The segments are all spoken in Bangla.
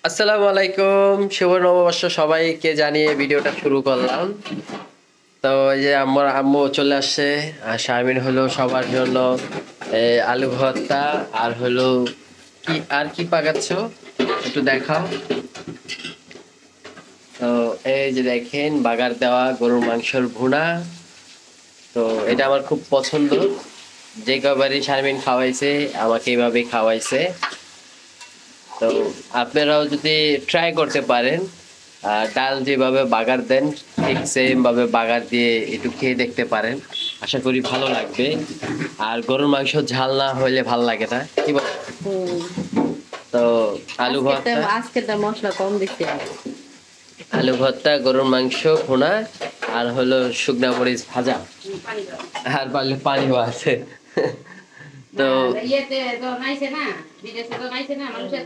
আসসালামু আলাইকুম, শুভ নববর্ষ সবাইকে জানিয়ে ভিডিওটা শুরু করলাম। তো এই যে আমার আম্মু চলে আসছে, আর শারমিন হলো সবার জন্য আলু ভর্তা আর হলো কি পাকাচ্ছ একটু দেখাও। তো এই যে দেখেন বাগার দেওয়া গরুর মাংসের ভুনা। তো এটা আমার খুব পছন্দ, যে কবারই শারমিন খাওয়াইছে আমাকে এইভাবেই খাওয়াইছে। তো আপনারাও যদি ট্রাই করতে পারেন, ডাল যেভাবে বাগার দেন ঠিক সেম ভাবে বাগার দিয়ে একটু খেয়ে দেখতে পারেন, আশা করি ভালো লাগবে। আর গরুর মাংস ঝাল না হলে ভালো লাগে না, কি বল? তো আলু ভর্তা, আজকে মশলা কম দিতে আলু ভর্তা, গরুর মাংস ভুনা, আর হলো শুকনা মরিচ ভাজা, আর পারলে পানিও আছে। তো ইয়েতে তো নাইছে না, বিদেশে তো নাইছে না মানুষের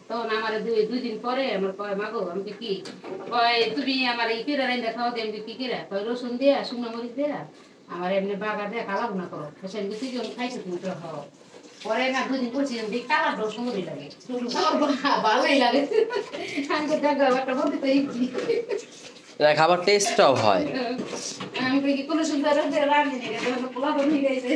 তখন আমার দুই দিন পরে আমার কয় মাগো আমি কি কয় তুমি আমার এই কিরা রাইন্দা খাও দিয়ে আমি কি কিরা কয় রসুন দিয়া শুকনো মরিচ দিয়া আমার এমনি বাগা দিয়ে কালা ভুনা করো সেদিন তুই যখন খাইছো তুমি তো খাও। পরে না দুদিন করছি যে কালা সুন্দরই লাগে, ভালোই লাগে। আমি তো দেখা একটা বলতে তো খাবার টেস্টটাও হয়। আমি কি কোনো সুন্দর রান্নি পোলা বনি গেছে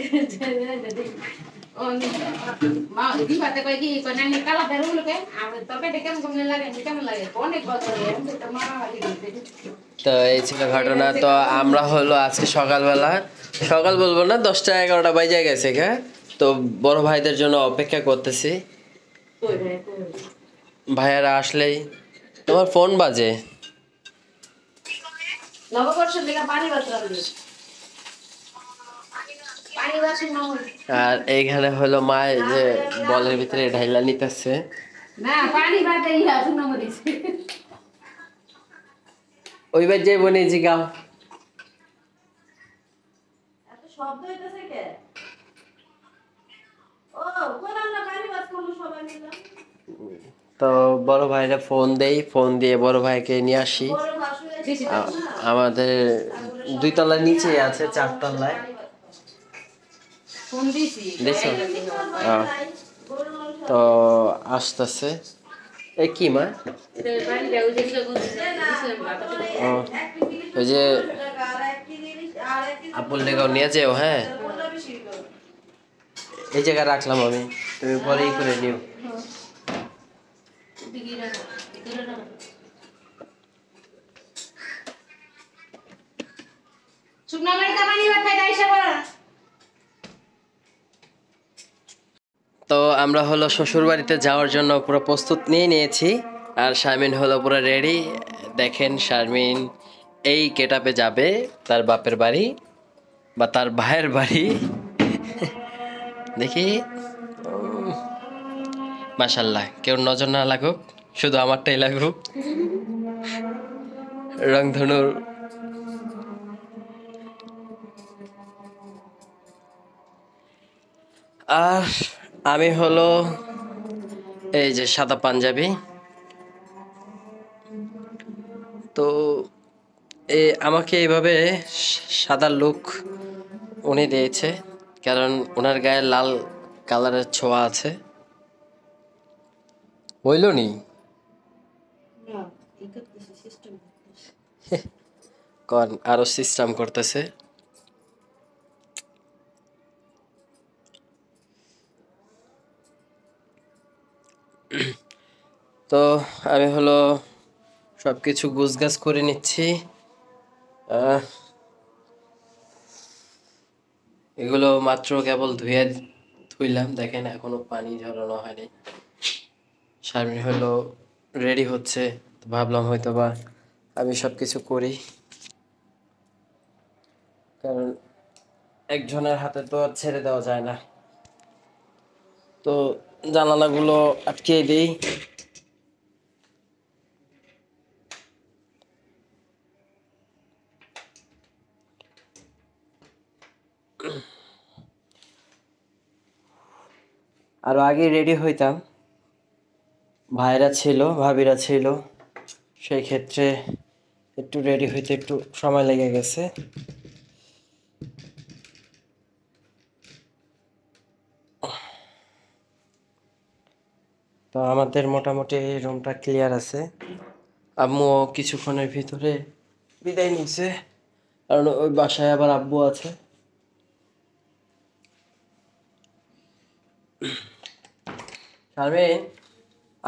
মা দিবাতে কয় কি কয় নানি কালা বের হলো কে আমি তরকারিটা কেমন লাগে অনেক বছর মা। তো এই ছিল ঘটনা। তো আমরা হলো আজকে সকাল বলবো না, 10টা 11টা বাজে গেছে। হ্যাঁ, তো বড় ভাইদের জন্য অপেক্ষা করতেছি, ভাইয়ারা আসলেই। তোমার ফোন বাজে। নববর্ষের দিকে পানি বাতলাম পানি বাসি না আর এইখানে হলো মা এই যে বলের ভিতরে ঢাইলা নিতেছে। না পানি বাতে ইয়া শুনো মরিস ওইবার যে বনে যে গাও এত শব্দ হইতাছে কে? ও কোন আমরা পানি বাত করলো সবাই মিলে। তো বড় ভাইরা ফোন দিয়ে বড় ভাইকে নিয়ে আসি। আমাদের 2 তলার নিচে আছে, 4 তলায়। ফোন দিছি দেখছো? তো আসতেছে। এ কি মা? ও, ওই যে আপুল লেগাও নিয়ে যেও। হ্যাঁ, এই জায়গায় রাখলাম আমি, তুমি পরেই করে নিও। তো আমরা হলো শ্বশুর বাড়িতে যাওয়ার জন্য পুরো প্রস্তুত নিয়ে নিয়েছি, আর শারমিন হলো পুরো রেডি। দেখেন শারমিন এই গেটআপে যাবে তার বাপের বাড়ি বা তার ভাইয়ের বাড়ি। দেখি, মাশাল্লাহ, কেউ নজর না লাগুক, শুধু আমারটাই লাগুক। রংধনুর আর আমি হলো এই যে সাদা পাঞ্জাবি। তো আমাকে এইভাবে সাদা লুক উনি দিয়েছে, কারণ ওনার গায়ে লাল কালারের ছোঁয়া আছে। বইল নি কন আরো সিস্টেম করতেছে। তো আমি হলো সব কিছু গুছগাছ করে নিচ্ছি। এগুলো মাত্র কেবল ধুইলাম, দেখেন এখনো পানি ঝরানো হয়নি। শারমিন হলো রেডি হচ্ছে, তো ভাবলাম হয়তো বা আমি সব কিছু করি, কারণ একজনের হাতে তো আর ছেড়ে দেওয়া যায় না। তো জানালাগুলো আটকে দিই। আরো আগে রেডি হইতাম, ভাইরা ছিল ভাবিরা ছিল, সেই ক্ষেত্রে একটু রেডি হইতে একটু সময় লেগে গেছে। তো আমাদের মোটামুটি রুমটা ক্লিয়ার আছে। আম্মুও কিছুক্ষণের ভিতরে বিদায় নিছে, কারণ ওই বাসায় আবার আব্বু আছে। শারমিন,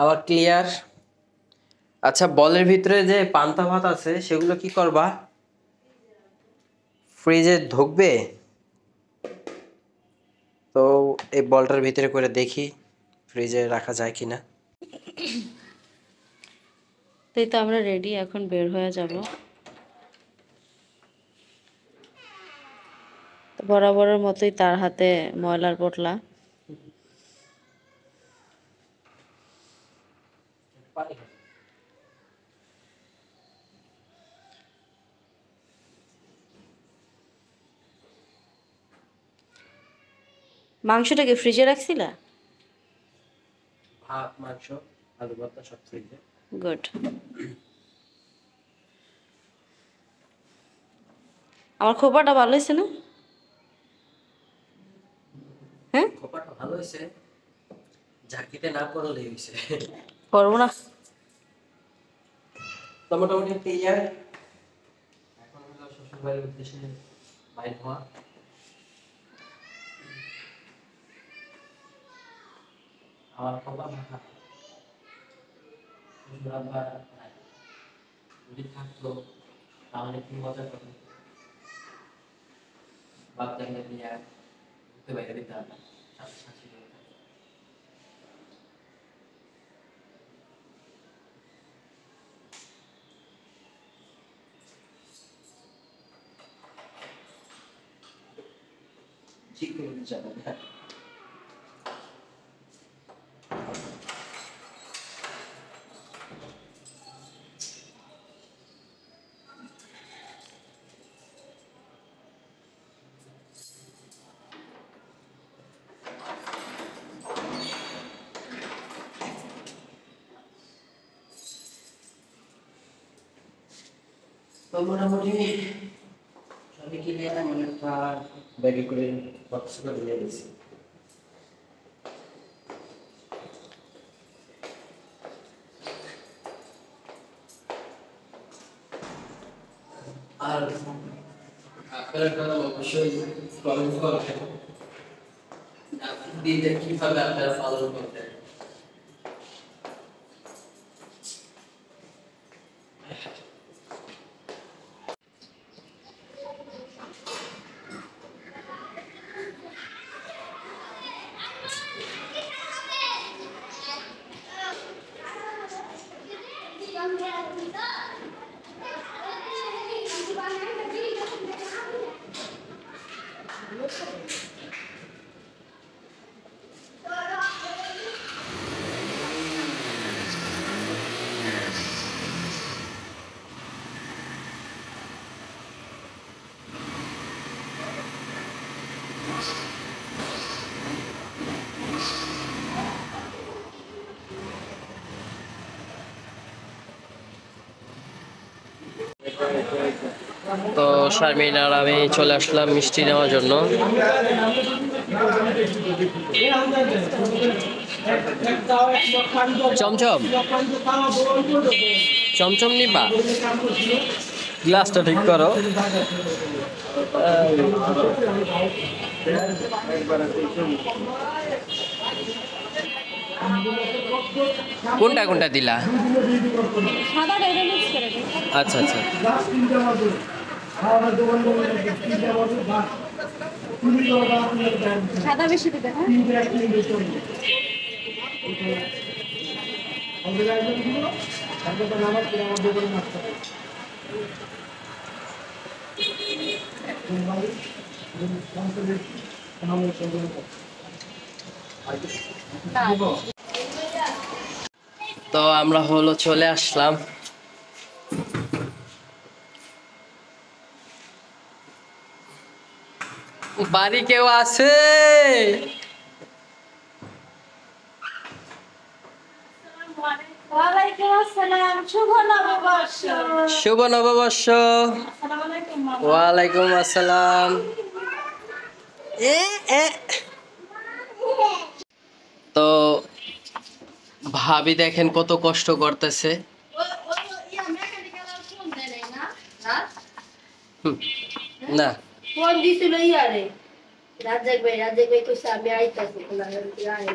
আবার ক্লিয়ার। আচ্ছা, বলের ভিতরে যে পান্তা ভাত আছে সেগুলো কি করবা? ফ্রিজে ঢুকবে? তো এই বলটার ভিতরে করে দেখি ফ্রিজে রাখা যায় কিনা। তাই তো আমরা রেডি, এখন বের হয়ে যাব। তো বরাবরের মতোই তার হাতে ময়লার পোটলা। মাংসটাকে ফ্রিজে রাখছিলা? ভাত, মাংস, আলু ভর্তা সব ফ্রিজে। গুড। আমার খোপাটা ভালো হয়েছে না? হ্যাঁ, খোপাটা ভালো হয়েছে, ঝাঁকিতে না পড়লেই হয়েছে। করবো না। তো মোটামুটি ক্লিয়ার। এখন হলো শ্বশুর বাড়ির উদ্দেশ্যে বাইর হওয়া। আমার খোপা ভাঙা, শ্বশুর আব্বা নাই। যদি থাকতো তাহলে কি মজা করতো, বাচ্চাকে নিয়ে ঘুরতে বাইরে দিতাম, সাথে সাথে ঠিক করে যাবে না। তো মোটামুটি সবই ক্লিয়ার। আমি একটা ব্যাগে করে বক্স করে নিয়ে গেছি। আর আপনারা কথা অবশ্যই কমেন্ট করবেন দিনটা কিভাবে আপনারা পালন করতেন। তো শারমিন আর আমি চলে আসলাম মিষ্টি নেওয়ার জন্য। চমচম চমচম নিবা? গ্লাসটা ঠিক করো। কোনটা কোনটা দিলা? আচ্ছা আচ্ছা। সাদা বেশি দিবে। তো আমরা হলো চলে আসলাম। বাড়ি কেউ আছে? শুভ নববর্ষ। ওয়ালাইকুম আসসালাম। তো ভাবি দেখেন কত কষ্ট করতেছে। না ফোন দিছিল ইয়ারে রাজ্জাক ভাই কইছে আমি আইতাছি না আই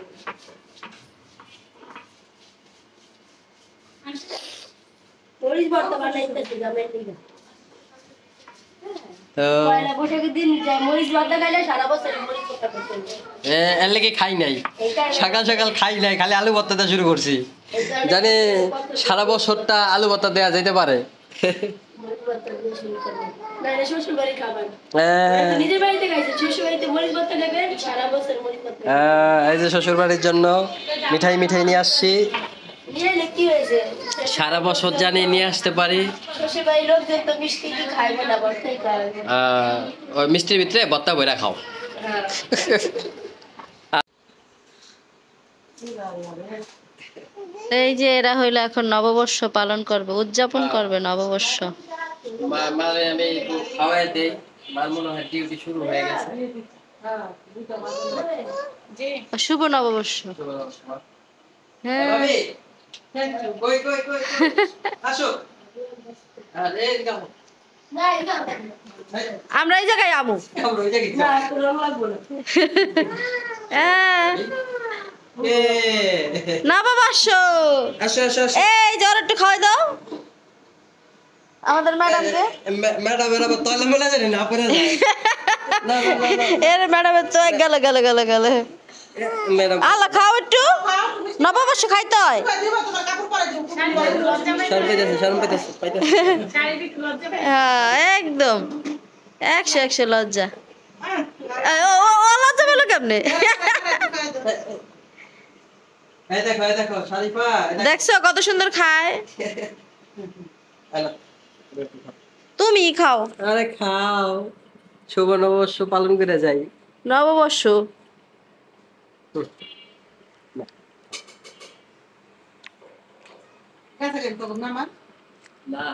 মরিচ ভর্তা বানাইতেছি জামের লিগা তো পয়লা বৈশাখের দিন মরিচ ভর্তা খাইলে সারা বছর মরিচ ভর্তা করতে এর লেগে খাই নাই, সকাল সকাল খাই নাই, খালি আলু ভর্তা দেওয়া শুরু করছি। জানি সারা বছরটা আলু ভর্তা দেওয়া যেতে পারে। মরিচ ভর্তা দিয়ে শুরু করব না এটা শ্বশুর বাড়ি খাবার আহ, নিজের বাড়িতে খাইছে শ্বশুর বাড়িতে মরিচ ভর্তা খাবেন সারা বছর মরিচ ভর্তা এই যে শ্বশুর বাড়ির জন্য মিঠাই নিয়ে আসছি। নিয়ে কি হয়েছে সারা বছর জানি নিয়ে আসতে পারি। শ্বশুর বাড়ির লোকজন তো মিষ্টি কি খাইবে না ভর্তাই খাবে ওই মিষ্টির ভিতরে ভর্তা বইরা খাও। হ্যাঁ এই যে এরা হইলো এখন নববর্ষ পালন করবে, উদযাপন করবে নববর্ষ। মানে আমি খাওয়াই দেই, মার মনে হয় ডিউটি শুরু হয়ে গেছে। শুভ নববর্ষ। হ্যাঁ আসো। আরে গাও না এটা আমরা এই জায়গায় আমু। না রং লাগবো না হ্যাঁ নববর্ষ। আসো আসো আসো। এই জ্বর একটু খাওয়াই দাও আমাদের ম্যাডামকে। ম্যাডাম এরা তলে মেলা জানি না পরে যায়। না না না এর ম্যাডামের তো গেলে ম্যাডাম আল্লাহ খাও একটু, নববর্ষ খাইতে হয়। শরম পাইতেছে। হ্যাঁ একদম 100 লজ্জা। ও লজ্জা পেলো কেমনে? এই দেখো শারিফা, দেখছো কত সুন্দর খায়। তুমি খাও আরে খাও, শুভ নববর্ষ পালন করে যাই। নববর্ষ। না